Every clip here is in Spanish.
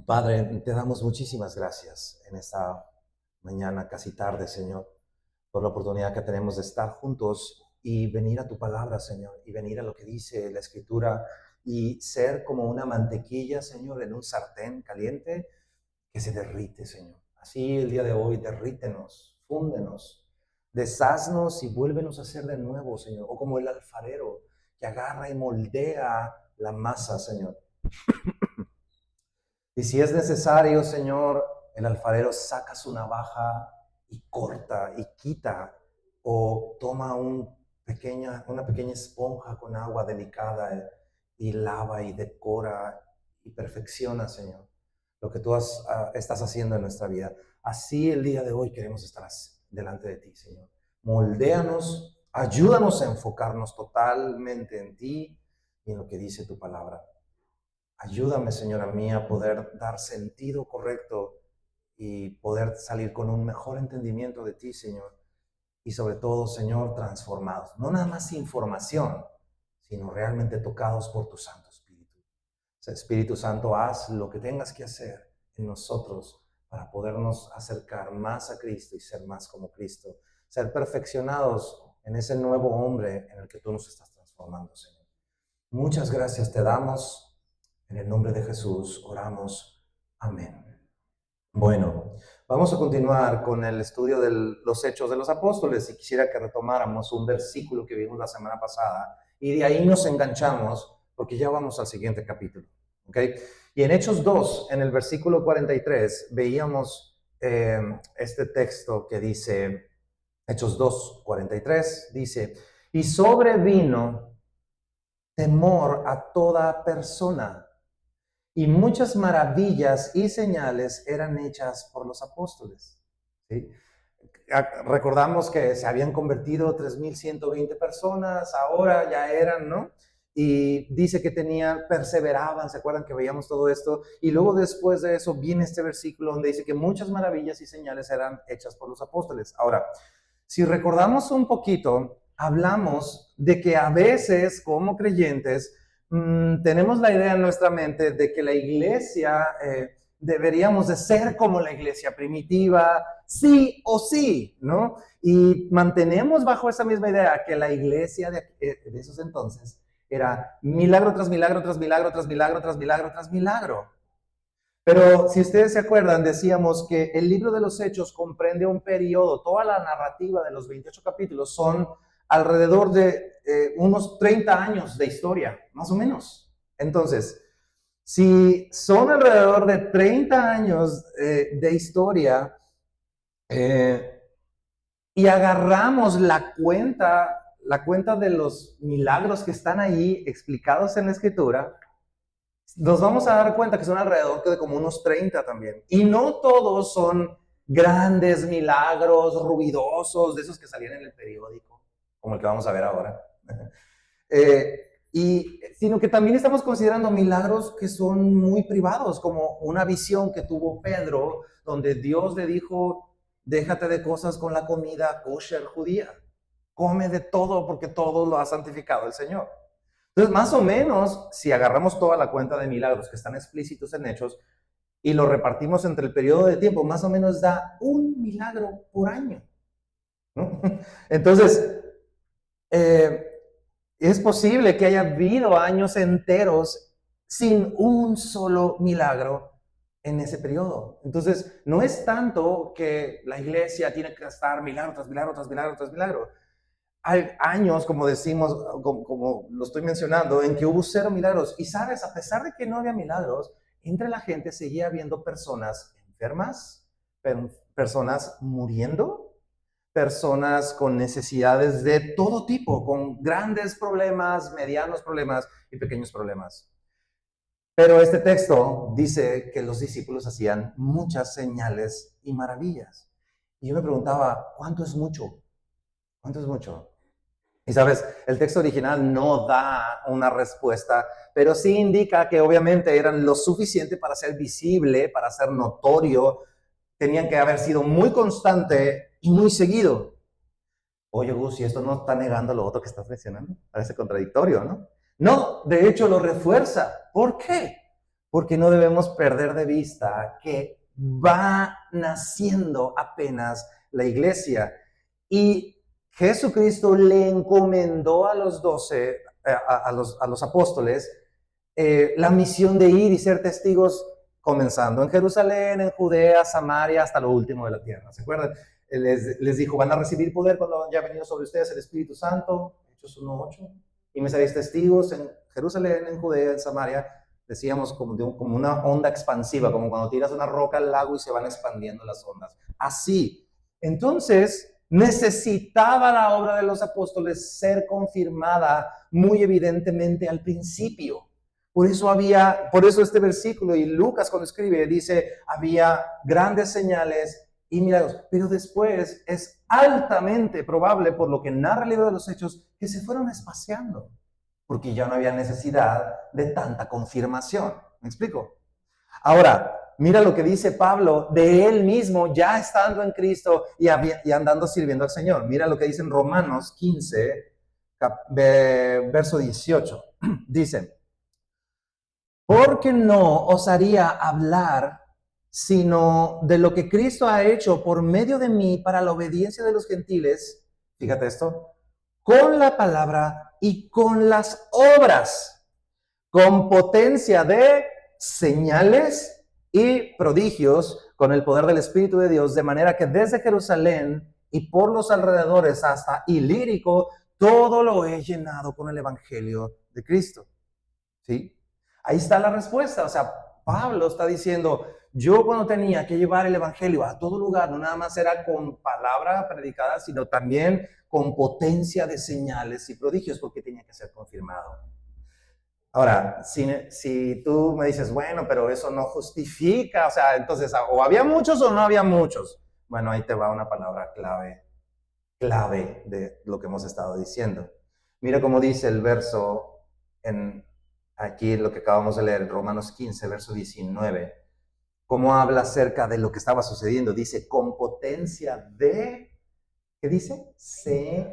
Padre, te damos muchísimas gracias en esta mañana, casi tarde, Señor, por la oportunidad que tenemos de estar juntos y venir a tu palabra, Señor, y venir a lo que dice la Escritura y ser como una mantequilla, Señor, en un sartén caliente que se derrite, Señor. Así el día de hoy, derrítenos, fúndenos, deshaznos y vuélvenos a hacer de nuevo, Señor. O como el alfarero que agarra y moldea la masa, Señor. Y si es necesario, Señor, el alfarero saca su navaja y corta y quita, o toma una pequeña esponja con agua delicada y lava y decora y perfecciona, Señor, lo que tú estás haciendo en nuestra vida. Así el día de hoy queremos estar delante de ti, Señor. Moldéanos, ayúdanos a enfocarnos totalmente en ti y en lo que dice tu palabra. Ayúdame, Señor, a mí a poder dar sentido correcto y poder salir con un mejor entendimiento de ti, Señor. Y sobre todo, Señor, transformados. No nada más información, sino realmente tocados por tu Santo Espíritu. O sea, Espíritu Santo, haz lo que tengas que hacer en nosotros para podernos acercar más a Cristo y ser más como Cristo. Ser perfeccionados en ese nuevo hombre en el que tú nos estás transformando, Señor. Muchas gracias te damos. En el nombre de Jesús oramos. Amén. Bueno, vamos a continuar con el estudio de los Hechos de los Apóstoles y quisiera que retomáramos un versículo que vimos la semana pasada y de ahí nos enganchamos porque ya vamos al siguiente capítulo. ¿Okay? Y en Hechos 2, en el versículo 43, veíamos este texto que dice, Hechos 2, 43, dice, y sobrevino temor a toda persona, y muchas maravillas y señales eran hechas por los apóstoles. ¿Sí? Recordamos que se habían convertido 3,120 personas, ahora ya eran, ¿no? Y dice que perseveraban, ¿se acuerdan que veíamos todo esto? Y luego después de eso viene este versículo donde dice que muchas maravillas y señales eran hechas por los apóstoles. Ahora, si recordamos un poquito, hablamos de que a veces como creyentes tenemos la idea en nuestra mente de que la iglesia deberíamos de ser como la iglesia primitiva, sí o sí, ¿no? Y mantenemos bajo esa misma idea que la iglesia de esos entonces era milagro tras milagro, tras milagro, tras milagro, tras milagro, tras milagro. Pero si ustedes se acuerdan, decíamos que el libro de los Hechos comprende un periodo, toda la narrativa de los 28 capítulos son alrededor de unos 30 años de historia, más o menos. Entonces, si son alrededor de 30 años de historia y agarramos la cuenta de los milagros que están ahí explicados en la Escritura, nos vamos a dar cuenta que son alrededor de como unos 30 también. Y no todos son grandes milagros ruidosos, de esos que salían en el periódico, como el que vamos a ver ahora. Sino que también estamos considerando milagros que son muy privados, como una visión que tuvo Pedro, donde Dios le dijo, déjate de cosas con la comida kosher judía, come de todo porque todo lo ha santificado el Señor. Entonces, más o menos, si agarramos toda la cuenta de milagros que están explícitos en Hechos y lo repartimos entre el periodo de tiempo, más o menos da un milagro por año, ¿no? Entonces, es posible que haya habido años enteros sin un solo milagro en ese periodo. Entonces, no es tanto que la iglesia tiene que estar milagro tras milagro, tras milagro, tras milagro. Hay años, como decimos, como lo estoy mencionando, en que hubo 0 milagros. Y sabes, a pesar de que no había milagros, entre la gente seguía habiendo personas enfermas, personas muriendo, personas con necesidades de todo tipo, con grandes problemas, medianos problemas y pequeños problemas. Pero este texto dice que los discípulos hacían muchas señales y maravillas. Y yo me preguntaba, ¿cuánto es mucho? ¿Cuánto es mucho? Y sabes, el texto original no da una respuesta, pero sí indica que obviamente eran lo suficiente para ser visible, para ser notorio. Tenían que haber sido muy constante y muy seguido. Oye, Gus, si esto no está negando lo otro que estás mencionando, parece contradictorio, ¿no? No, de hecho lo refuerza. ¿Por qué? porque no debemos perder de vista que va naciendo apenas la iglesia. Y Jesucristo le encomendó a los 12, a los apóstoles, la misión de ir y ser testigos, comenzando en Jerusalén, en Judea, Samaria, hasta lo último de la tierra. ¿Se acuerdan? Les dijo, van a recibir poder cuando haya venido sobre ustedes el Espíritu Santo, Hechos 1:8, y me seréis testigos en Jerusalén, en Judea, en Samaria. Decíamos como una onda expansiva, como cuando tiras una roca al lago y se van expandiendo las ondas. Así. Entonces, necesitaba la obra de los apóstoles ser confirmada muy evidentemente al principio. Por eso este versículo, y Lucas cuando escribe dice, había grandes señales y milagros, pero después es altamente probable, por lo que narra el libro de los Hechos, que se fueron espaciando, porque ya no había necesidad de tanta confirmación. ¿Me explico? Ahora, mira lo que dice Pablo de él mismo, ya estando en Cristo y andando sirviendo al Señor. Mira lo que dice en Romanos 15, verso 18. Dice, porque no osaría hablar sino de lo que Cristo ha hecho por medio de mí para la obediencia de los gentiles, fíjate esto, con la palabra y con las obras, con potencia de señales y prodigios, con el poder del Espíritu de Dios, de manera que desde Jerusalén y por los alrededores hasta Ilírico, todo lo he llenado con el Evangelio de Cristo. ¿Sí? Ahí está la respuesta. O sea, Pablo está diciendo, yo cuando tenía que llevar el Evangelio a todo lugar, no nada más era con palabra predicada, sino también con potencia de señales y prodigios, porque tenía que ser confirmado. Ahora, si tú me dices, bueno, pero eso no justifica, o sea, entonces, o había muchos o no había muchos. Bueno, ahí te va una palabra clave de lo que hemos estado diciendo. Mira cómo dice el verso aquí lo que acabamos de leer, Romanos 15, verso 19, cómo habla acerca de lo que estaba sucediendo. Dice, con potencia de, ¿qué dice? Señales.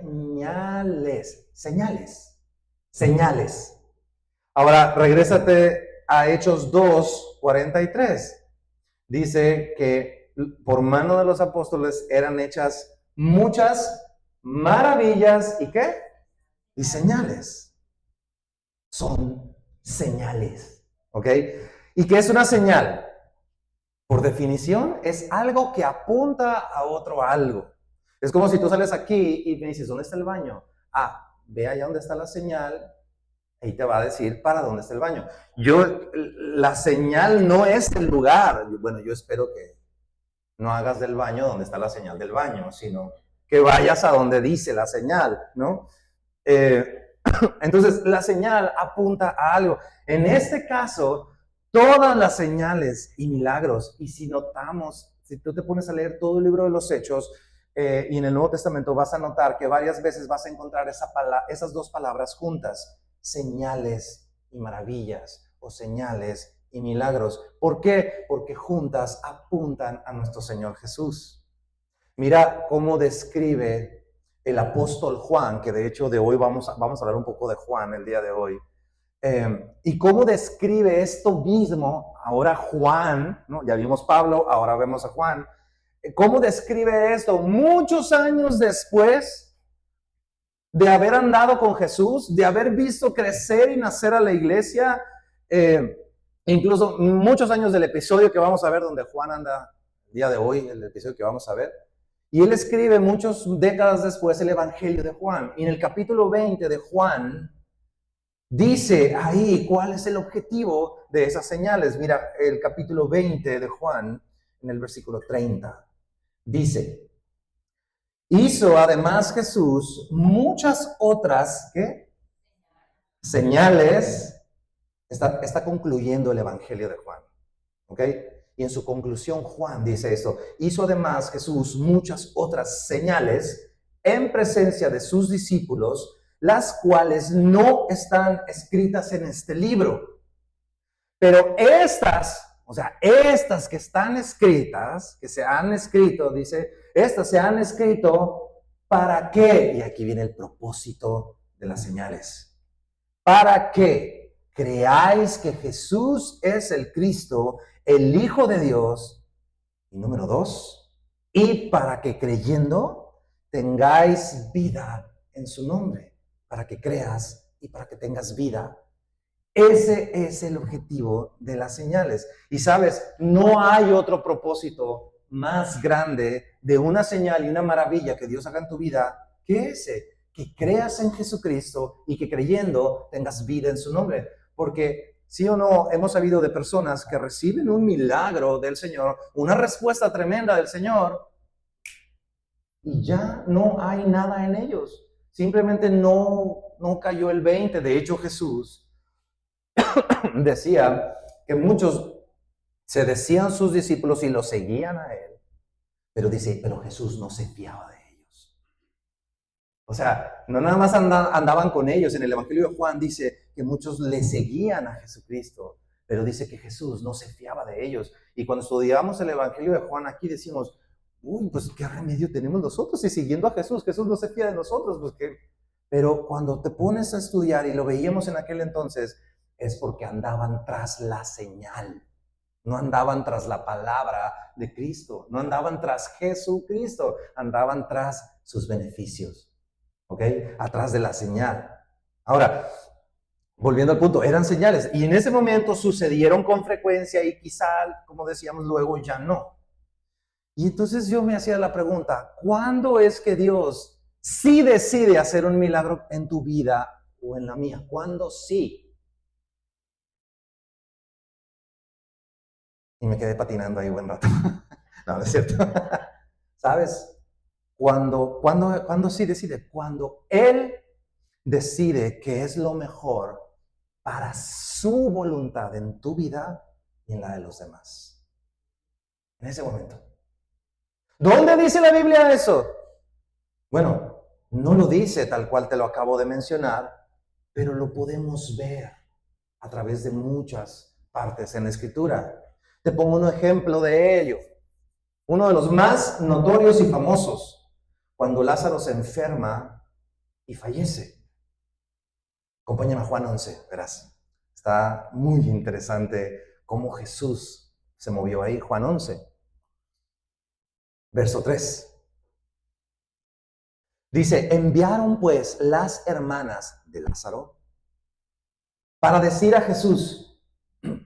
Ahora, regrésate a Hechos 2:43. Dice que por mano de los apóstoles eran hechas muchas maravillas, ¿y qué? Y señales. Son señales, ¿ok? ¿Y qué es una señal? Por definición, es algo que apunta a otro algo. Es como si tú sales aquí y me dices, ¿dónde está el baño? Ah, ve allá donde está la señal, ahí te va a decir para dónde está el baño. La señal no es el lugar. Bueno, yo espero que no hagas del baño donde está la señal del baño, sino que vayas a donde dice la señal, ¿no? Entonces, la señal apunta a algo. En este caso, todas las señales y milagros, y si notamos, si tú te pones a leer todo el libro de los Hechos, y en el Nuevo Testamento vas a notar que varias veces vas a encontrar esas dos palabras juntas, señales y maravillas, o señales y milagros. ¿Por qué? Porque juntas apuntan a nuestro Señor Jesús. Mira cómo describe el apóstol Juan, que de hecho de hoy vamos a hablar un poco de Juan el día de hoy, y cómo describe esto mismo, ahora Juan, ¿no? Ya vimos Pablo, ahora vemos a Juan, cómo describe esto muchos años después de haber andado con Jesús, de haber visto crecer y nacer a la iglesia, incluso muchos años del episodio que vamos a ver donde Juan anda el día de hoy, el episodio que vamos a ver. Y él escribe muchas décadas después el Evangelio de Juan. Y en el capítulo 20 de Juan, dice ahí cuál es el objetivo de esas señales. Mira, el capítulo 20 de Juan, en el versículo 30, dice, hizo además Jesús muchas otras, ¿qué? Señales. Está concluyendo el Evangelio de Juan, ¿ok? Y en su conclusión Juan dice esto, hizo además Jesús muchas otras señales en presencia de sus discípulos, las cuales no están escritas en este libro. Pero estas que están escritas, que se han escrito, dice, estas se han escrito, ¿para qué? Y aquí viene el propósito de las señales. ¿Para qué? creáis que Jesús es el Cristo, el Hijo de Dios. Y número 2, y para que creyendo tengáis vida en su nombre, para que creas y para que tengas vida. Ese es el objetivo de las señales. Y sabes, no hay otro propósito más grande de una señal y una maravilla que Dios haga en tu vida que ese, que creas en Jesucristo y que creyendo tengas vida en su nombre. Porque sí o no, hemos sabido de personas que reciben un milagro del Señor, una respuesta tremenda del Señor, y ya no hay nada en ellos. Simplemente no cayó el 20. De hecho, Jesús decía que muchos se decían sus discípulos y lo seguían a él, pero dice, pero Jesús no se fiaba de ellos. O sea, no nada más andaban con ellos. En el Evangelio de Juan dice que muchos le seguían a Jesucristo, pero dice que Jesús no se fiaba de ellos. Y cuando estudiamos el Evangelio de Juan aquí decimos, uy, pues qué remedio tenemos nosotros y siguiendo a Jesús no se fía de nosotros, pues qué. Pero cuando te pones a estudiar, y lo veíamos en aquel entonces, es porque andaban tras la señal, no andaban tras la palabra de Cristo, no andaban tras Jesucristo, andaban tras sus beneficios, ¿ok? Atrás de la señal. Ahora, volviendo al punto, eran señales, y en ese momento sucedieron con frecuencia y quizá, como decíamos luego, ya no. Y entonces yo me hacía la pregunta, ¿cuándo es que Dios sí decide hacer un milagro en tu vida o en la mía? ¿Cuándo sí? Y me quedé patinando ahí buen rato. No, no es cierto. ¿Sabes? Cuando sí decide, cuando Él decide que es lo mejor para su voluntad en tu vida y en la de los demás. En ese momento. ¿Dónde dice la Biblia eso? Bueno, no lo dice tal cual te lo acabo de mencionar, pero lo podemos ver a través de muchas partes en la Escritura. Te pongo un ejemplo de ello. Uno de los más notorios y famosos, cuando Lázaro se enferma y fallece. Acompáñame a Juan 11, verás. Está muy interesante cómo Jesús se movió ahí. Juan 11, verso 3. Dice, enviaron pues las hermanas de Lázaro para decir a Jesús,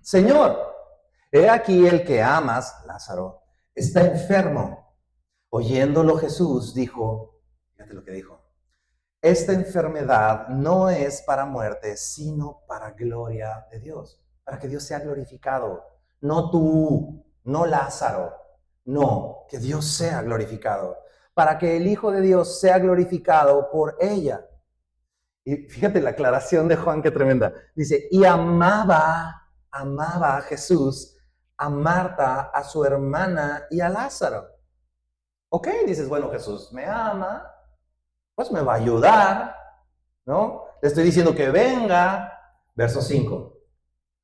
Señor, he aquí el que amas, Lázaro, está enfermo. Oyéndolo Jesús dijo, fíjate lo que dijo, esta enfermedad no es para muerte, sino para gloria de Dios, para que Dios sea glorificado. No tú, no Lázaro, no, que Dios sea glorificado, para que el Hijo de Dios sea glorificado por ella. Y fíjate la aclaración de Juan, qué tremenda. Dice, y amaba a Jesús, a Marta, a su hermana y a Lázaro. Ok, dices, bueno, Jesús me ama, pues me va a ayudar, ¿no? Le estoy diciendo que venga. Verso 5.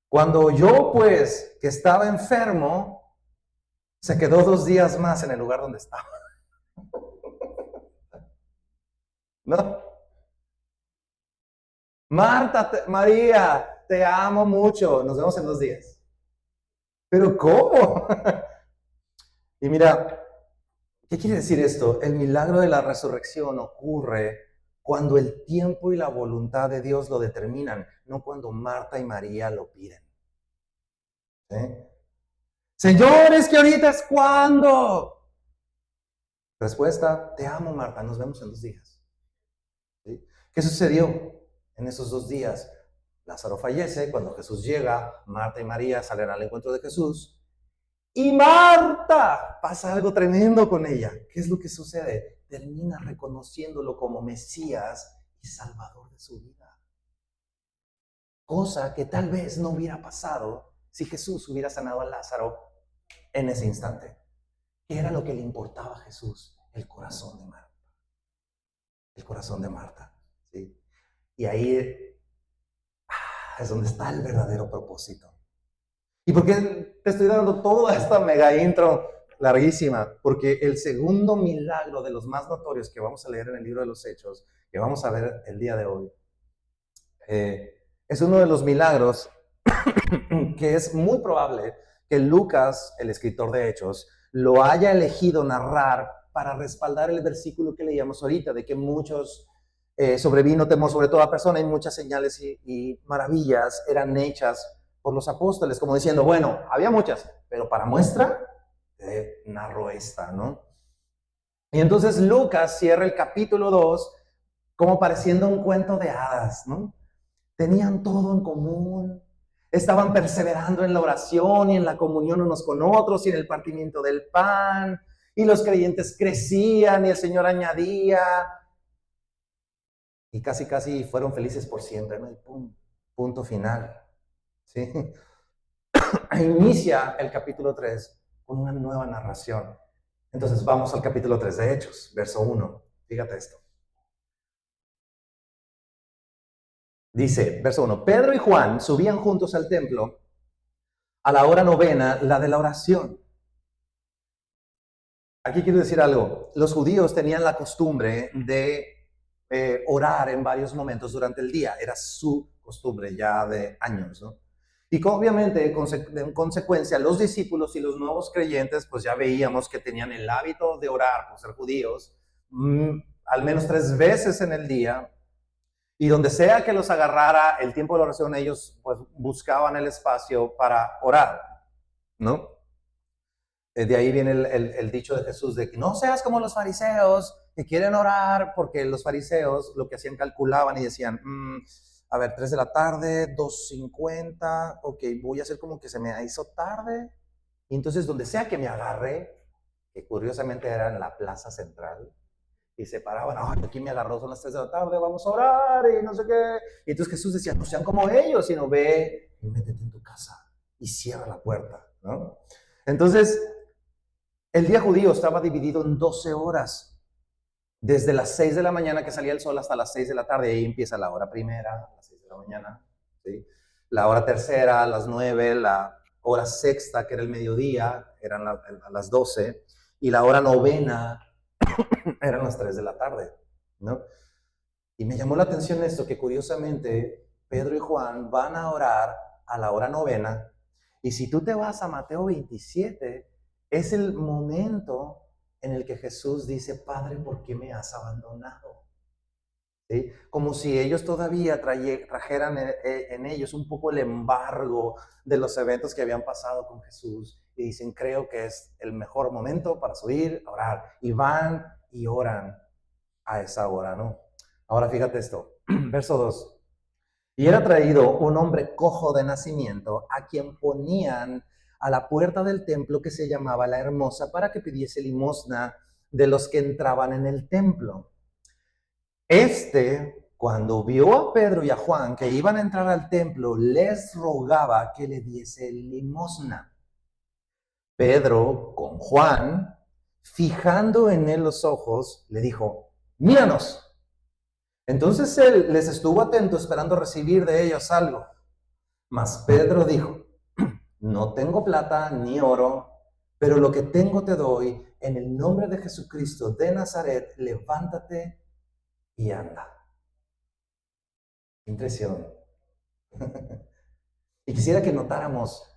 Cuando oyó, pues, que estaba enfermo, se quedó 2 días más en el lugar donde estaba. ¿No? Marta, María, te amo mucho. Nos vemos en 2 días. ¿Pero cómo? Y mira, ¿qué quiere decir esto? El milagro de la resurrección ocurre cuando el tiempo y la voluntad de Dios lo determinan, no cuando Marta y María lo piden. ¿Sí? Señores, que ahorita es cuando. Respuesta, te amo Marta, nos vemos en 2 días. ¿Sí? ¿Qué sucedió en esos 2 días? Lázaro fallece, cuando Jesús llega, Marta y María salen al encuentro de Jesús. Y Marta, pasa algo tremendo con ella. ¿Qué es lo que sucede? Termina reconociéndolo como Mesías y Salvador de su vida. Cosa que tal vez no hubiera pasado si Jesús hubiera sanado a Lázaro en ese instante. ¿Qué era lo que le importaba a Jesús? El corazón de Marta. El corazón de Marta. ¿Sí? Y ahí es donde está el verdadero propósito. ¿Y por qué te estoy dando toda esta mega intro larguísima? Porque el segundo milagro de los más notorios que vamos a leer en el libro de los Hechos, que vamos a ver el día de hoy, es uno de los milagros que es muy probable que Lucas, el escritor de Hechos, lo haya elegido narrar para respaldar el versículo que leíamos ahorita, de que muchos sobrevino temor sobre toda persona y muchas señales y maravillas eran hechas por los apóstoles, como diciendo, bueno, había muchas, pero para muestra, narro esta, ¿no? Y entonces Lucas cierra el capítulo 2 como pareciendo un cuento de hadas, ¿no? Tenían todo en común, estaban perseverando en la oración y en la comunión unos con otros y en el partimiento del pan, y los creyentes crecían y el Señor añadía, y casi fueron felices por siempre, ¿no? Y punto final, ¿sí? Inicia el capítulo 3 con una nueva narración. Entonces vamos al capítulo 3 de Hechos, verso 1. Fíjate esto. Dice, verso 1, Pedro y Juan subían juntos al templo a la hora novena, la de la oración. Aquí quiero decir algo. Los judíos tenían la costumbre de orar en varios momentos durante el día. Era su costumbre ya de años, ¿no? Y obviamente, en consecuencia, los discípulos y los nuevos creyentes, pues ya veíamos que tenían el hábito de orar por ser judíos, al menos 3 veces en el día. Y donde sea que los agarrara el tiempo de la oración, ellos pues buscaban el espacio para orar, ¿no? De ahí viene el dicho de Jesús de que no seas como los fariseos que quieren orar, porque los fariseos lo que hacían, calculaban y decían, a ver, 3 de la tarde, 2:50, ok, voy a hacer como que se me hizo tarde. Y entonces donde sea que me agarre, que curiosamente era en la plaza central, y se paraban, ay, aquí me agarró, son las 3 de la tarde, vamos a orar, y no sé qué. Y entonces Jesús decía, no sean como ellos, sino ve y métete en tu casa y cierra la puerta, ¿no? Entonces, el día judío estaba dividido en 12 horas, desde las 6 de la mañana que salía el sol hasta las 6 de la tarde, ahí empieza la hora primera, a las 6 de la mañana, ¿sí? La hora tercera, a las 9, la hora sexta, que era el mediodía, eran a las 12, y la hora novena eran las 3 de la tarde, ¿no? Y me llamó la atención esto, que curiosamente Pedro y Juan van a orar a la hora novena, y si tú te vas a Mateo 27, es el momento en el que Jesús dice, Padre, ¿por qué me has abandonado? ¿Sí? Como si ellos todavía trajeran en ellos un poco el embargo de los eventos que habían pasado con Jesús, y dicen, creo que es el mejor momento para subir a orar, y van y oran a esa hora, ¿no? Ahora fíjate esto, verso 2. Y era traído un hombre cojo de nacimiento, a quien ponían a la puerta del templo que se llamaba La Hermosa, para que pidiese limosna de los que entraban en el templo. Cuando vio a Pedro y a Juan que iban a entrar al templo, les rogaba que le diese limosna. Pedro, con Juan, fijando en él los ojos, le dijo, míranos. Entonces él les estuvo atento, esperando recibir de ellos algo. Mas Pedro dijo, no tengo plata ni oro, pero lo que tengo te doy. En el nombre de Jesucristo de Nazaret, levántate y anda. Impresión. Y quisiera que notáramos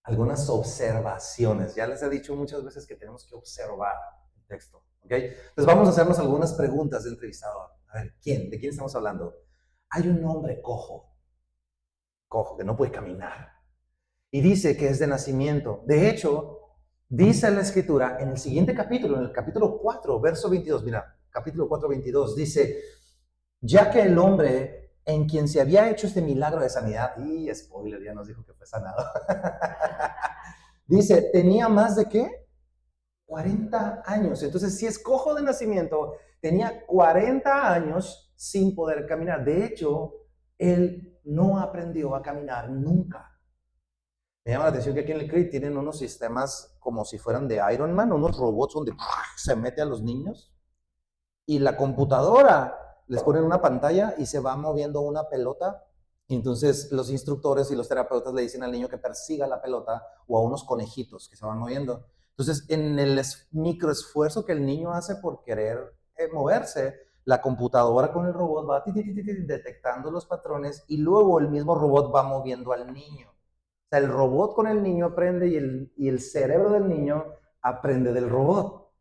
algunas observaciones. Ya les he dicho muchas veces que tenemos que observar el texto, ¿ok? Entonces vamos a hacernos algunas preguntas de entrevistador. A ver, ¿quién? ¿De quién estamos hablando? Hay un hombre cojo, que no puede caminar. Y dice que es de nacimiento. De hecho, dice la Escritura en el siguiente capítulo, en el capítulo 4, verso 22, mira, capítulo 4, 22, dice, ya que el hombre en quien se había hecho este milagro de sanidad, y spoiler, ya nos dijo que fue sanado, dice, tenía más de ¿qué? 40 años. Entonces, si es cojo de nacimiento, tenía 40 años sin poder caminar. De hecho, él no aprendió a caminar nunca. Me llama la atención que aquí en el CRIT tienen unos sistemas como si fueran de Iron Man, unos robots donde se mete a los niños y la computadora les ponen una pantalla y se va moviendo una pelota. Y entonces los instructores y los terapeutas le dicen al niño que persiga la pelota, o a unos conejitos que se van moviendo. Entonces, en el microesfuerzo que el niño hace por querer moverse, la computadora con el robot va detectando los patrones y luego el mismo robot va moviendo al niño. O sea, el robot con el niño aprende y el cerebro del niño aprende del robot.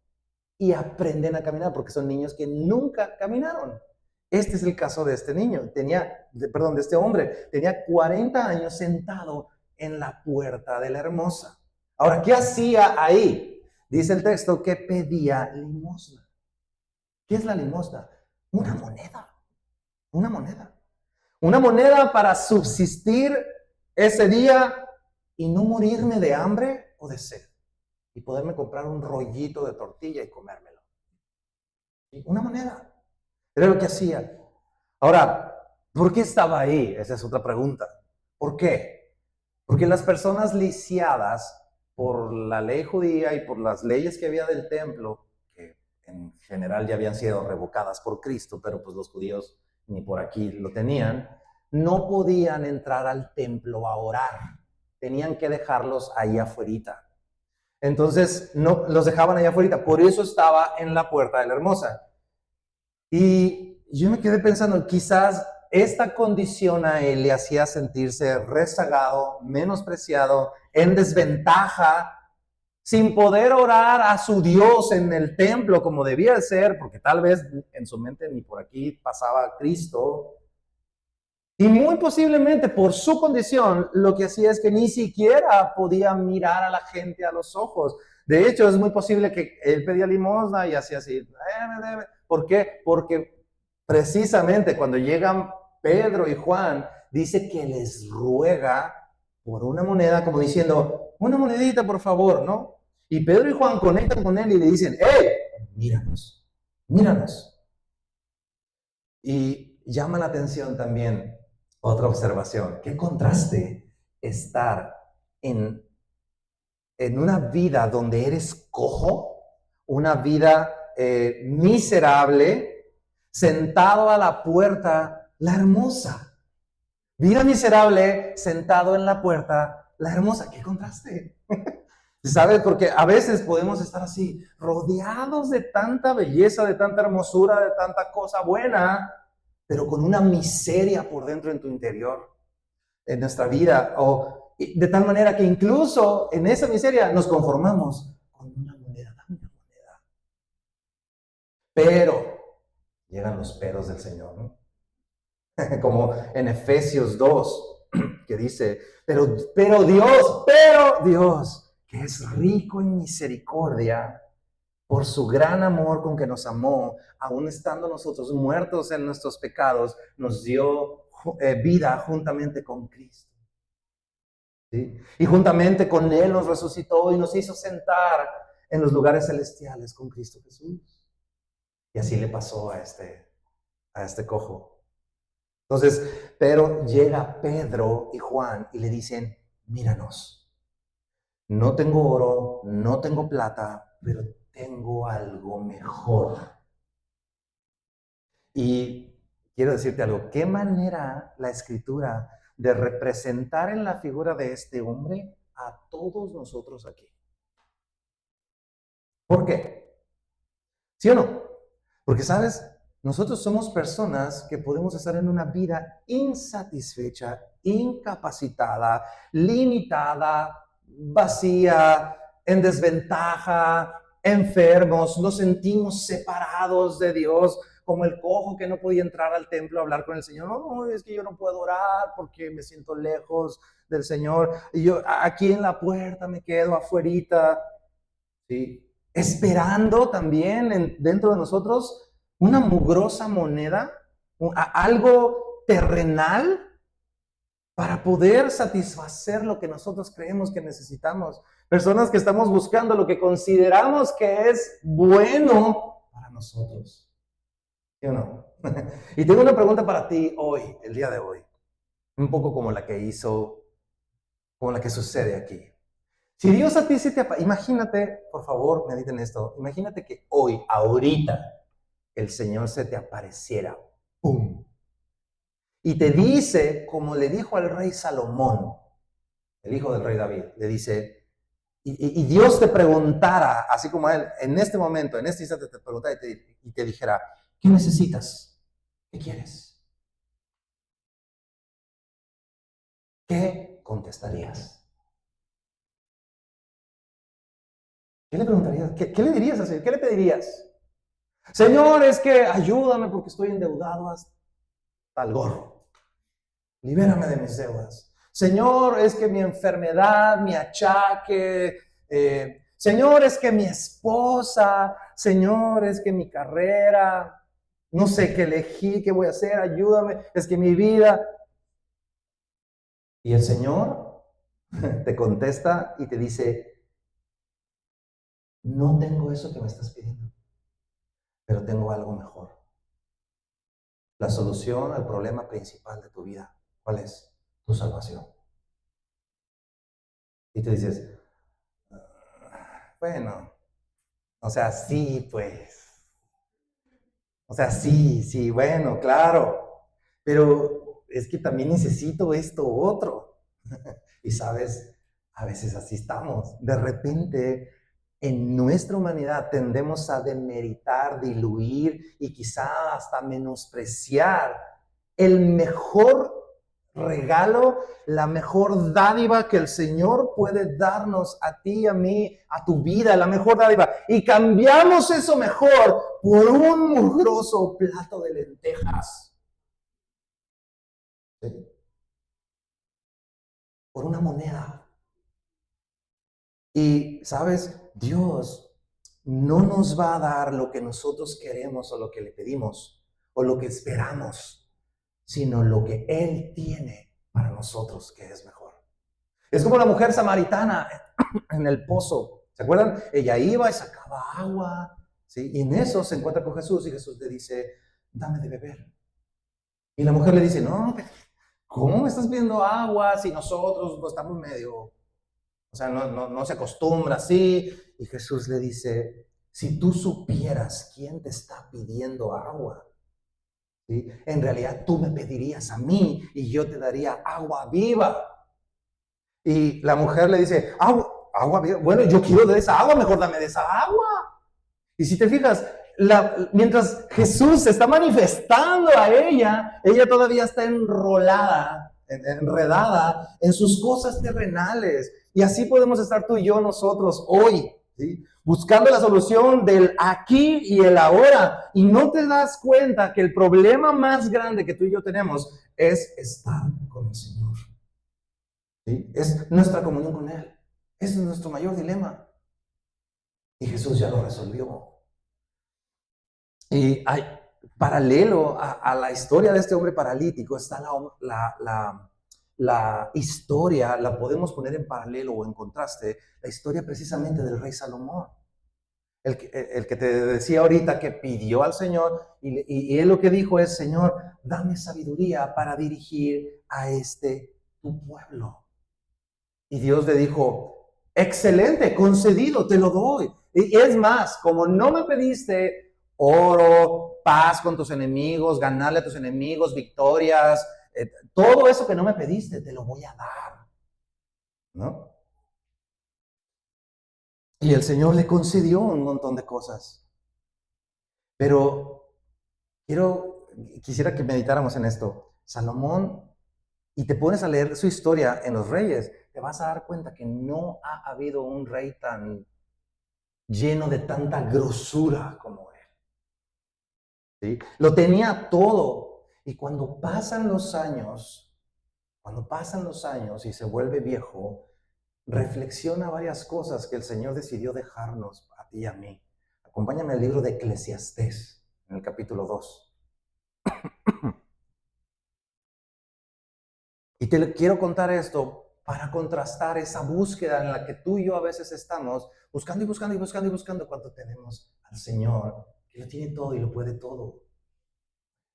Y aprenden a caminar porque son niños que nunca caminaron. Este es el caso de este niño, de este hombre, tenía 40 años sentado en la puerta de la hermosa. Ahora, ¿qué hacía ahí? Dice el texto que pedía limosna. ¿Qué es la limosna? Una moneda, una moneda. Una moneda para subsistir ese día y no morirme de hambre o de sed. Y poderme comprar un rollito de tortilla y comérmelo. Una moneda. Era lo que hacía. Ahora, ¿por qué estaba ahí? Esa es otra pregunta. ¿Por qué? Porque las personas lisiadas por la ley judía y por las leyes que había del templo, que en general ya habían sido revocadas por Cristo, pero pues los judíos ni por aquí lo tenían, no podían entrar al templo a orar. Tenían que dejarlos ahí afuerita. Entonces, no los dejaban allá afuera, por eso estaba en la puerta de la hermosa. Y yo me quedé pensando, quizás esta condición a él le hacía sentirse rezagado, menospreciado, en desventaja, sin poder orar a su Dios en el templo como debía ser, porque tal vez en su mente ni por aquí pasaba Cristo. Y muy posiblemente por su condición, lo que hacía es que ni siquiera podía mirar a la gente a los ojos. De hecho, es muy posible que él pedía limosna y hacía así. ¿Por qué? Porque precisamente cuando llegan Pedro y Juan, dice que les ruega por una moneda, como diciendo, una monedita, por favor, ¿no? Y Pedro y Juan conectan con él y le dicen, ¡hey! Míranos, míranos. Y llama la atención también otra observación. Qué contraste estar en una vida donde eres cojo, una vida miserable, sentado a la puerta, la hermosa. Vida miserable, sentado en la puerta, la hermosa. Qué contraste. ¿Sabes? Porque a veces podemos estar así, rodeados de tanta belleza, de tanta hermosura, de tanta cosa buena, pero con una miseria por dentro en tu interior, en nuestra vida, o de tal manera que incluso en esa miseria nos conformamos con una moneda, dame una moneda. Pero llegan los peros del Señor, ¿no? Como en Efesios 2, que dice, pero Dios, que es rico en misericordia, por su gran amor con que nos amó, aun estando nosotros muertos en nuestros pecados, nos dio vida juntamente con Cristo. ¿Sí? Y juntamente con Él nos resucitó y nos hizo sentar en los lugares celestiales con Cristo Jesús. Y así le pasó a este cojo. Entonces, pero llega Pedro y Juan y le dicen, míranos, no tengo oro, no tengo plata, pero tengo algo mejor. Y quiero decirte algo, qué manera la Escritura de representar en la figura de este hombre a todos nosotros aquí. ¿Por qué? ¿Sí o no? Porque, ¿sabes? Nosotros somos personas que podemos estar en una vida insatisfecha, incapacitada, limitada, vacía, en desventaja, enfermos, nos sentimos separados de Dios, como el cojo que no podía entrar al templo a hablar con el Señor. No, es que yo no puedo orar porque me siento lejos del Señor. Y yo aquí en la puerta me quedo afuerita, ¿sí? Esperando también dentro de nosotros una mugrosa moneda, algo terrenal para poder satisfacer lo que nosotros creemos que necesitamos. Personas que estamos buscando lo que consideramos que es bueno para nosotros. ¿Sí o no? Y tengo una pregunta para ti hoy, el día de hoy. Un poco como la que sucede aquí. Si Dios a ti se te imagínate, por favor, mediten esto, imagínate que hoy, ahorita, el Señor se te apareciera, ¡pum! Y te dice, como le dijo al rey Salomón, el hijo del rey David, le dice, y Dios te preguntara, así como a él, en este momento, en este instante te preguntara y te dijera, ¿Qué necesitas? ¿Qué quieres? ¿Qué contestarías? ¿Qué le preguntarías? ¿Qué le dirías así? ¿Qué le pedirías? Señor, es que ayúdame porque estoy endeudado hasta el gorro. Libérame de mis deudas. Señor, es que mi enfermedad, mi achaque, Señor, es que mi esposa, Señor, es que mi carrera, no sé qué elegí, qué voy a hacer, ayúdame, es que mi vida. Y el Señor te contesta y te dice, no tengo eso que me estás pidiendo, pero tengo algo mejor. La solución al problema principal de tu vida, ¿cuál es? Tu salvación. Y te dices, bueno, o sea, sí, pues. O sea, sí, bueno, claro. Pero es que también necesito esto otro. Y sabes, a veces así estamos. De repente, en nuestra humanidad tendemos a demeritar, diluir y quizá hasta menospreciar el mejor regalo, la mejor dádiva que el Señor puede darnos a ti, a mí, a tu vida, la mejor dádiva. Y cambiamos eso mejor por un mugroso plato de lentejas. ¿Sí? Por una moneda. Y, ¿sabes? Dios no nos va a dar lo que nosotros queremos o lo que le pedimos o lo que esperamos, sino lo que Él tiene para nosotros, que es mejor. Es como la mujer samaritana en el pozo. ¿Se acuerdan? Ella iba y sacaba agua, ¿sí? Y en eso se encuentra con Jesús y Jesús le dice, dame de beber. Y la mujer le dice, no, ¿cómo me estás pidiendo agua si nosotros no estamos medio, o sea, no se acostumbra así? Y Jesús le dice, si tú supieras quién te está pidiendo agua, ¿sí? En realidad tú me pedirías a mí y yo te daría agua viva. Y la mujer le dice, agua viva, bueno, yo quiero de esa agua, mejor dame de esa agua. Y si te fijas, mientras Jesús se está manifestando a ella todavía está enredada en sus cosas terrenales. Y así podemos estar tú y yo nosotros hoy, ¿sí? Buscando la solución del aquí y el ahora. Y no te das cuenta que el problema más grande que tú y yo tenemos es estar con el Señor. ¿Sí? Es nuestra comunión con Él. Ese es nuestro mayor dilema. Y Jesús ya lo resolvió. Y hay, paralelo a la historia de este hombre paralítico, está la historia, la podemos poner en paralelo o en contraste, la historia precisamente del rey Salomón. El que te decía ahorita que pidió al Señor y él lo que dijo es, Señor, dame sabiduría para dirigir a este tu pueblo. Y Dios le dijo, excelente, concedido, te lo doy. Y es más, como no me pediste oro, paz con tus enemigos, ganarle a tus enemigos, victorias, todo eso que no me pediste, te lo voy a dar. ¿No? Y el Señor le concedió un montón de cosas. Pero quisiera que meditáramos en esto. Salomón, y te pones a leer su historia en los reyes, te vas a dar cuenta que no ha habido un rey tan lleno de tanta grosura como él. ¿Sí? Lo tenía todo. Y cuando pasan los años y se vuelve viejo, reflexiona varias cosas que el Señor decidió dejarnos a ti y a mí. Acompáñame al libro de Eclesiastés, en el capítulo 2. Y te quiero contar esto para contrastar esa búsqueda en la que tú y yo a veces estamos buscando cuando tenemos al Señor, que lo tiene todo y lo puede todo.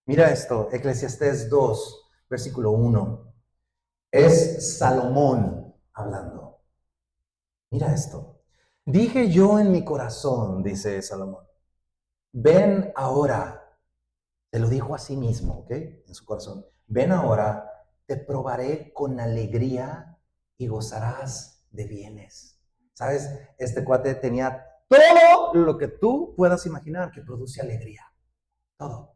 Mira esto, Eclesiastés 2, versículo 1. Es Salomón hablando. Mira esto. Dije yo en mi corazón, dice Salomón, ven ahora. Te lo dijo a sí mismo, ¿ok? En su corazón. Ven ahora, te probaré con alegría y gozarás de bienes. ¿Sabes? Este cuate tenía todo lo que tú puedas imaginar que produce alegría. todo.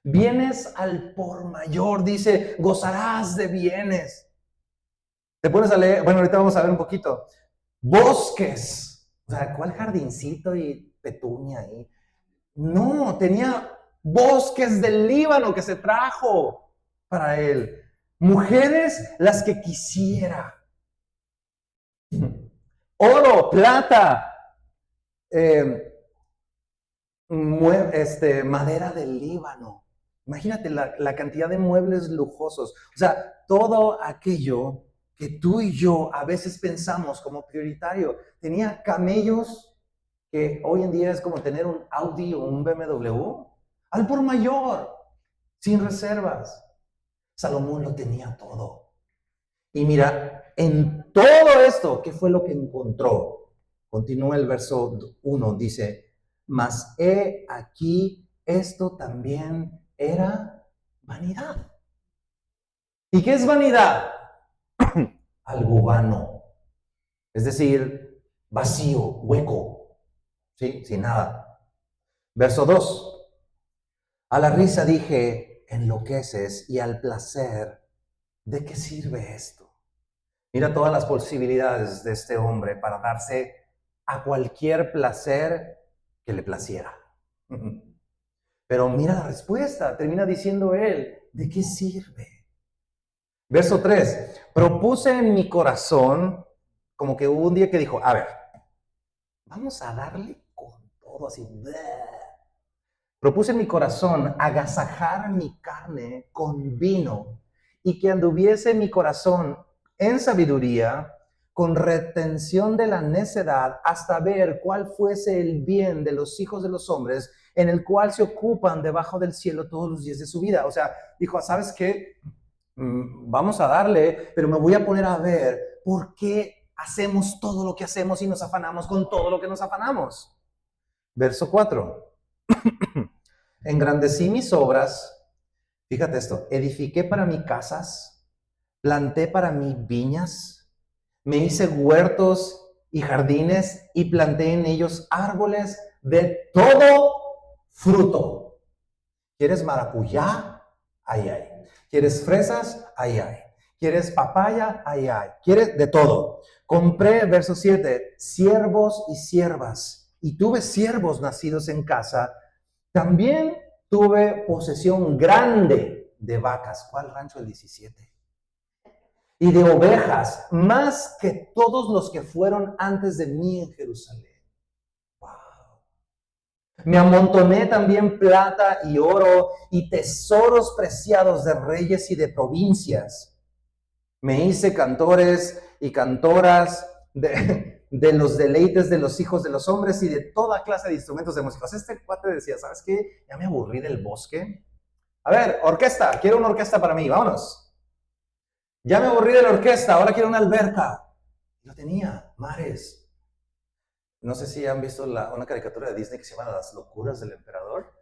Bienes al por mayor, dice, gozarás de bienes. Te pones a leer, bueno, ahorita vamos a ver un poquito. Bosques, o sea, ¿cuál jardincito y petunia ahí? No, tenía bosques del Líbano que se trajo para él. Mujeres las que quisiera. Oro, plata, eh, madera del Líbano. Imagínate la cantidad de muebles lujosos. O sea, todo aquello que tú y yo a veces pensamos como prioritario. Tenía camellos, que hoy en día es como tener un Audi o un BMW, al por mayor, sin reservas. Salomón lo tenía todo. Y mira, en todo esto, ¿qué fue lo que encontró? Continúa el verso 1, dice, mas he aquí, esto también era vanidad. ¿Y qué es vanidad? Algo vano, es decir, vacío, hueco, ¿sí? Sin nada. Verso 2, a la risa dije, enloqueces, y al placer, ¿de qué sirve esto? Mira todas las posibilidades de este hombre para darse a cualquier placer que le placiera. Pero mira la respuesta, termina diciendo él, ¿de qué sirve? Verso 3, propuse en mi corazón, como que hubo un día que dijo, a ver, vamos a darle con todo así. Propuse en mi corazón agasajar mi carne con vino y que anduviese mi corazón en sabiduría, con retención de la necedad, hasta ver cuál fuese el bien de los hijos de los hombres, en el cual se ocupan debajo del cielo todos los días de su vida. O sea, dijo, ¿sabes qué? Vamos a darle, pero me voy a poner a ver por qué hacemos todo lo que hacemos y nos afanamos con todo lo que nos afanamos. Verso 4. Engrandecí mis obras, fíjate esto, edifiqué para mí casas, planté para mí viñas, me hice huertos y jardines y planté en ellos árboles de todo fruto. ¿Quieres maracuyá? Ahí hay. ¿Quieres fresas? Ahí hay. ¿Quieres papaya? Ahí hay. ¿Quieres de todo? Compré, verso 7, siervos y siervas, y tuve siervos nacidos en casa. También tuve posesión grande de vacas. ¿Cuál rancho? El 17. Y de ovejas, más que todos los que fueron antes de mí en Jerusalén. Wow. Me amontoné también plata y oro y tesoros preciados de reyes y de provincias. Me hice cantores y cantoras de los deleites de los hijos de los hombres y de toda clase de instrumentos de música. Este cuate decía, ¿sabes qué? Ya me aburrí del bosque. A ver, orquesta, quiero una orquesta para mí, vámonos. Ya me aburrí de la orquesta, ahora quiero una alberca. Lo tenía, mares. No sé si han visto una caricatura de Disney que se llama Las locuras del emperador,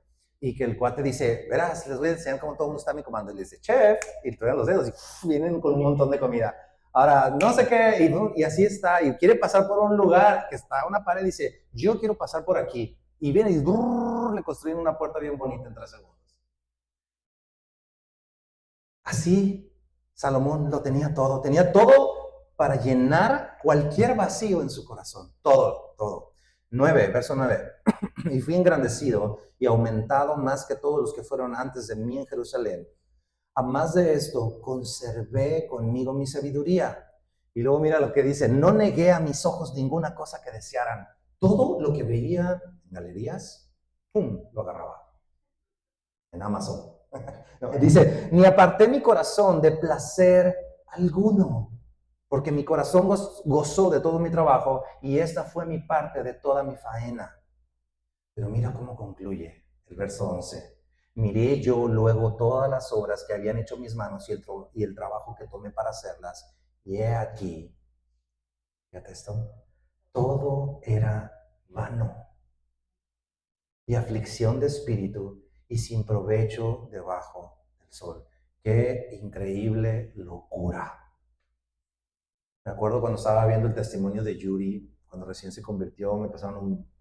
y que el cuate dice, verás, les voy a enseñar cómo todo el mundo está a mi comando. Y le dice, chef, y traen los dedos y vienen con un montón de comida. Ahora, no sé qué, y así está, y quiere pasar por un lugar que está una pared y dice, yo quiero pasar por aquí. Y viene y le construyen una puerta bien bonita en 3 segundos. Así Salomón lo tenía todo para llenar cualquier vacío en su corazón, todo, todo. 9, verso 9. Y fui engrandecido y aumentado más que todos los que fueron antes de mí en Jerusalén. A más de esto, conservé conmigo mi sabiduría. Y luego mira lo que dice, no negué a mis ojos ninguna cosa que desearan. Todo lo que veía en galerías, ¡pum!, lo agarraba. En Amazon. Dice, ni aparté mi corazón de placer alguno, porque mi corazón gozó de todo mi trabajo y esta fue mi parte de toda mi faena. Pero mira cómo concluye el verso 11. Miré yo luego todas las obras que habían hecho mis manos y el trabajo que tomé para hacerlas. Y he aquí, fíjate esto, todo era vano y aflicción de espíritu y sin provecho debajo del sol. Qué increíble locura. Me acuerdo cuando estaba viendo el testimonio de Yuri, cuando recién se convirtió, me pasaron un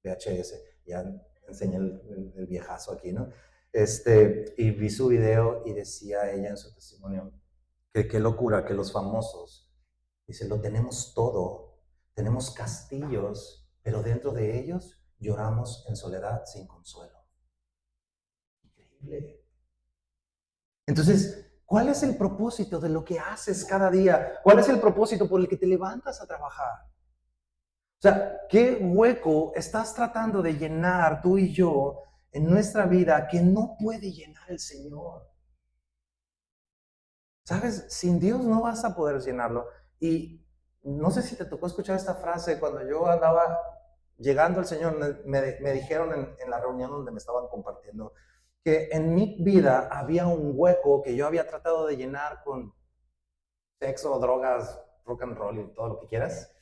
VHS, ya enseña el viejazo aquí, ¿no? Y vi su video y decía ella en su testimonio que qué locura que los famosos, dice, lo tenemos todo, tenemos castillos, pero dentro de ellos lloramos en soledad sin consuelo. Increíble. Entonces, ¿cuál es el propósito de lo que haces cada día? ¿Cuál es el propósito por el que te levantas a trabajar? O sea, ¿qué hueco estás tratando de llenar tú y yo en nuestra vida que no puede llenar el Señor? ¿Sabes? Sin Dios no vas a poder llenarlo. Y no sé si te tocó escuchar esta frase cuando yo andaba llegando al Señor, me dijeron en la reunión donde me estaban compartiendo que en mi vida había un hueco que yo había tratado de llenar con sexo, drogas, rock and roll y todo lo que quieras.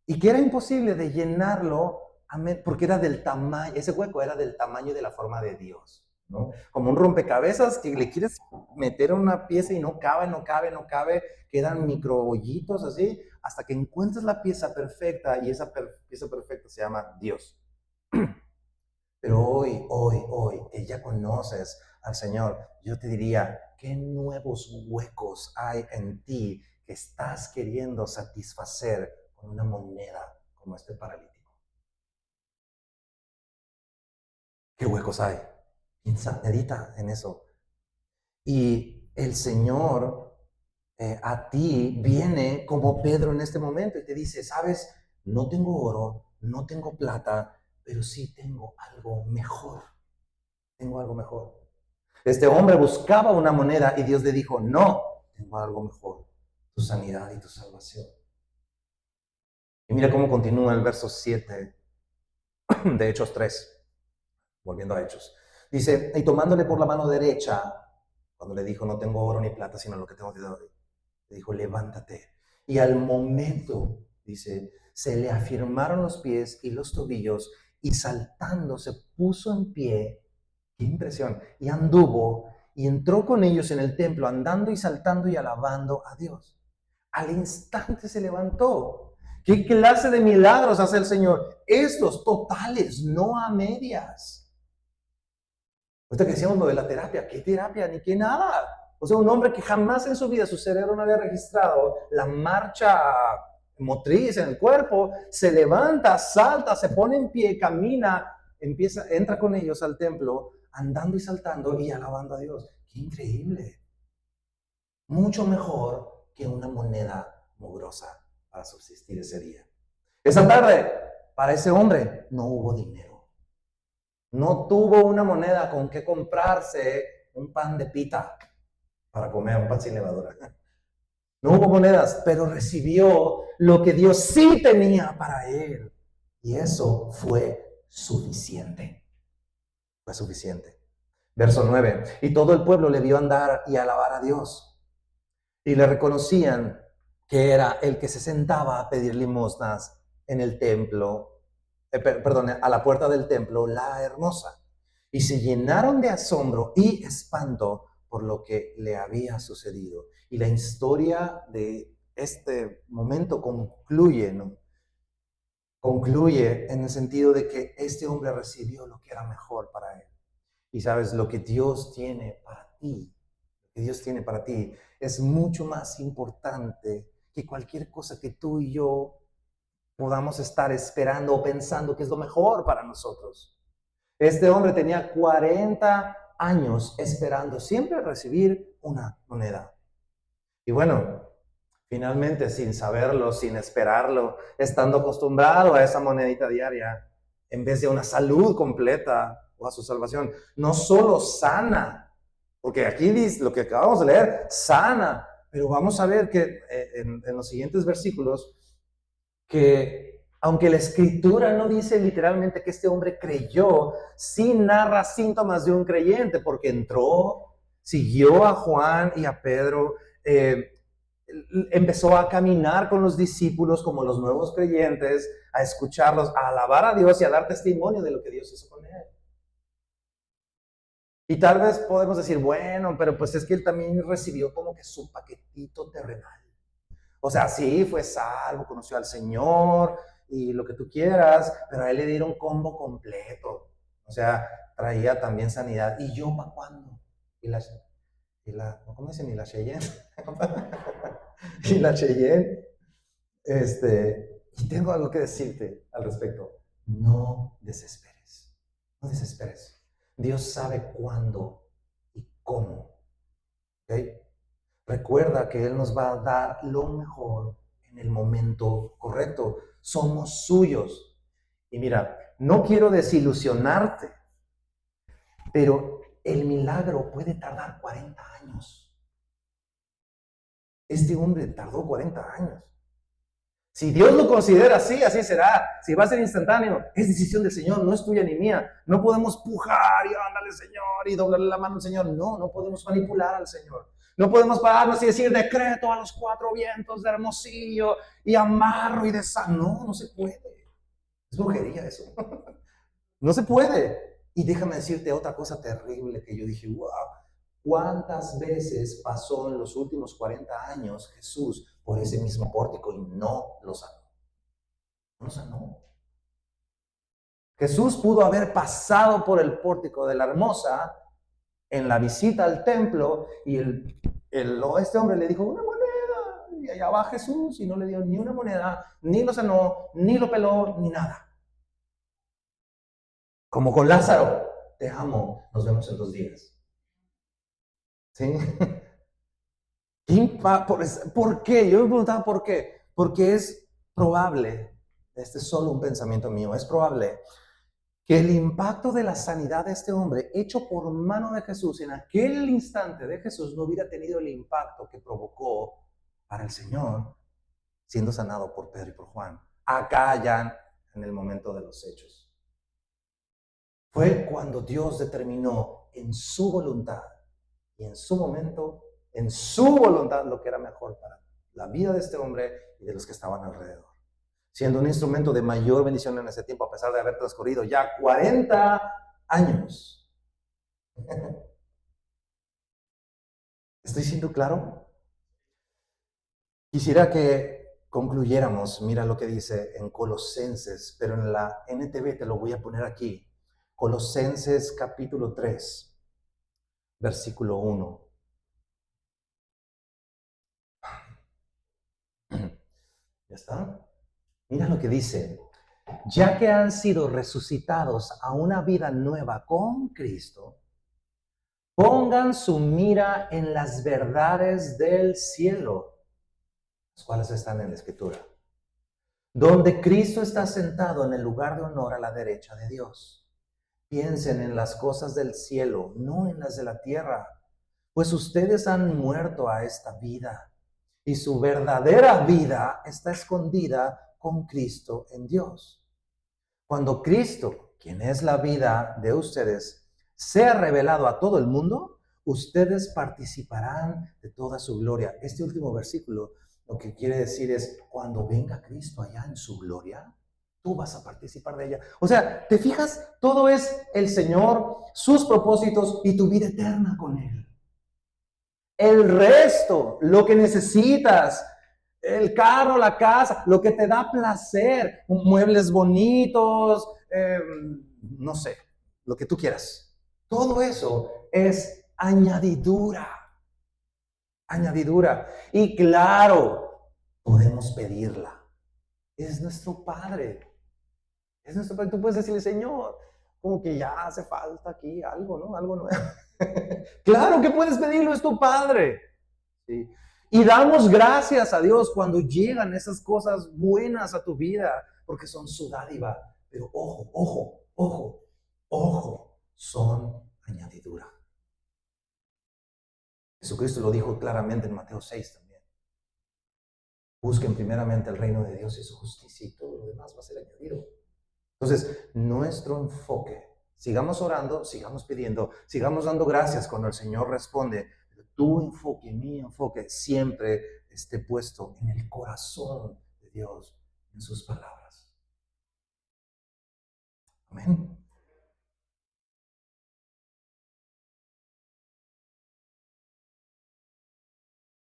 Y que era imposible de llenarlo porque era del tamaño, ese hueco era del tamaño y de la forma de Dios, ¿no? Como un rompecabezas que le quieres meter una pieza y no cabe, quedan micro hoyitos así, hasta que encuentres la pieza perfecta y esa pieza perfecta se llama Dios. Pero hoy, que ya conoces al Señor, yo te diría, ¿qué nuevos huecos hay en ti que estás queriendo satisfacer con una moneda como este paralítico? ¿Qué huecos hay? Piensa, medita en eso. Y el Señor a ti viene como Pedro en este momento y te dice, sabes, no tengo oro, no tengo plata, pero sí tengo algo mejor. Tengo algo mejor. Este hombre buscaba una moneda y Dios le dijo, no, tengo algo mejor, tu sanidad y tu salvación. Y mira cómo continúa el verso 7 de Hechos 3, volviendo a Hechos. Dice, y tomándole por la mano derecha, cuando le dijo, no tengo oro ni plata, sino lo que tengo de hoy, le dijo, levántate. Y al momento, dice, se le afirmaron los pies y los tobillos, y saltando se puso en pie. ¡Qué impresión! Y anduvo y entró con ellos en el templo, andando y saltando y alabando a Dios. Al instante se levantó. ¿Qué clase de milagros hace el Señor? Estos totales, no a medias. Ahorita que decíamos lo de la terapia, ¿qué terapia? Ni qué nada. O sea, un hombre que jamás en su vida su cerebro no había registrado la marcha motriz en el cuerpo, se levanta, salta, se pone en pie, camina, entra con ellos al templo, andando y saltando y alabando a Dios. ¡Qué increíble! Mucho mejor que una moneda mugrosa para subsistir ese día. Esa tarde, para ese hombre, no hubo dinero. No tuvo una moneda con que comprarse un pan de pita para comer, un pan sin levadura. No hubo monedas, pero recibió lo que Dios sí tenía para él. Y eso fue suficiente. Fue suficiente. Verso 9. Y todo el pueblo le vio andar y alabar a Dios. Y le reconocían que era el que se sentaba a pedir limosnas en el templo, a la puerta del templo, la hermosa. Y se llenaron de asombro y espanto por lo que le había sucedido. Y la historia de este momento concluye, ¿no? Concluye en el sentido de que este hombre recibió lo que era mejor para él. Y sabes, lo que Dios tiene para ti, lo que Dios tiene para ti es mucho más importante que cualquier cosa que tú y yo podamos estar esperando o pensando que es lo mejor para nosotros. Este hombre tenía 40 años esperando siempre recibir una moneda. Y bueno, finalmente, sin saberlo, sin esperarlo, estando acostumbrado a esa monedita diaria, en vez de una salud completa o a su salvación, no solo sana, porque aquí dice lo que acabamos de leer, sana, pero vamos a ver que en los siguientes versículos, que aunque la escritura no dice literalmente que este hombre creyó, sí narra síntomas de un creyente, porque entró, siguió a Juan y a Pedro, empezó a caminar con los discípulos como los nuevos creyentes, a escucharlos, a alabar a Dios y a dar testimonio de lo que Dios hizo con él. Y tal vez podemos decir, bueno, pero pues es que él también recibió como que su paquetito terrenal. O sea, sí, fue salvo, conoció al Señor, y lo que tú quieras, pero a él le dieron combo completo. O sea, traía también sanidad. ¿Y yo para cuándo? ¿Cómo dicen? ¿Y la Cheyenne? Y la Cheyenne. Y tengo algo que decirte al respecto. No desesperes. No desesperes. Dios sabe cuándo y cómo. ¿Ok? Recuerda que Él nos va a dar lo mejor en el momento correcto. Somos suyos. Y mira, no quiero desilusionarte, pero el milagro puede tardar 40 años. Este hombre tardó 40 años. Si Dios lo considera así, así será. Si va a ser instantáneo, es decisión del Señor, no es tuya ni mía. No podemos pujar y ándale, Señor, y doblarle la mano al Señor. No, no podemos manipular al Señor. No podemos pararnos y decir decreto a los 4 vientos de Hermosillo y amarro y desarmo. No, no se puede. Es brujería eso. No se puede. Y déjame decirte otra cosa terrible que yo dije, wow, ¿cuántas veces pasó en los últimos 40 años Jesús por ese mismo pórtico y no lo sanó? No lo sanó. Jesús pudo haber pasado por el pórtico de la Hermosa en la visita al templo y este hombre le dijo, una moneda, y allá va Jesús y no le dio ni una moneda, ni lo sanó, ni lo peló, ni nada. Como con Lázaro, te amo, nos vemos en 2 días. ¿Sí? ¿Por qué? Yo me preguntaba por qué. Porque es probable, este es solo un pensamiento mío, es probable que el impacto de la sanidad de este hombre, hecho por mano de Jesús en aquel instante de Jesús, no hubiera tenido el impacto que provocó para el Señor siendo sanado por Pedro y por Juan. Acá ya en el momento de los hechos. Fue cuando Dios determinó en su voluntad y en su momento, en su voluntad, lo que era mejor para la vida de este hombre y de los que estaban alrededor. Siendo un instrumento de mayor bendición en ese tiempo, a pesar de haber transcurrido ya 40 años. ¿Estoy siendo claro? Quisiera que concluyéramos, mira lo que dice en Colosenses, pero en la NTV te lo voy a poner aquí. Colosenses capítulo 3, versículo 1. ¿Ya está? Mira lo que dice. Ya que han sido resucitados a una vida nueva con Cristo, pongan su mira en las verdades del cielo, las cuales están en la Escritura, donde Cristo está sentado en el lugar de honor a la derecha de Dios. Piensen en las cosas del cielo, no en las de la tierra, pues ustedes han muerto a esta vida y su verdadera vida está escondida con Cristo en Dios. Cuando Cristo, quien es la vida de ustedes, sea revelado a todo el mundo, ustedes participarán de toda su gloria. Este último versículo lo que quiere decir es, cuando venga Cristo allá en su gloria, tú vas a participar de ella. O sea, ¿te fijas? Todo es el Señor, sus propósitos y tu vida eterna con Él. El resto, lo que necesitas, el carro, la casa, lo que te da placer, muebles bonitos, no sé, lo que tú quieras. Todo eso es añadidura. Añadidura. Y claro, podemos pedirla. Es nuestro Padre. Es nuestro Padre. Tú puedes decirle, Señor, como que ya hace falta aquí algo, ¿no? Algo nuevo. Claro que puedes pedirlo, es tu Padre. ¿Sí? Y damos gracias a Dios cuando llegan esas cosas buenas a tu vida, porque son su dádiva. Pero ojo, ojo, ojo, ojo, son añadidura. Jesucristo lo dijo claramente en Mateo 6 también. Busquen primeramente el reino de Dios y su justicia y todo lo demás va a ser añadido. Entonces, nuestro enfoque, sigamos orando, sigamos pidiendo, sigamos dando gracias cuando el Señor responde. Tu enfoque, mi enfoque, siempre esté puesto en el corazón de Dios, en sus palabras. Amén.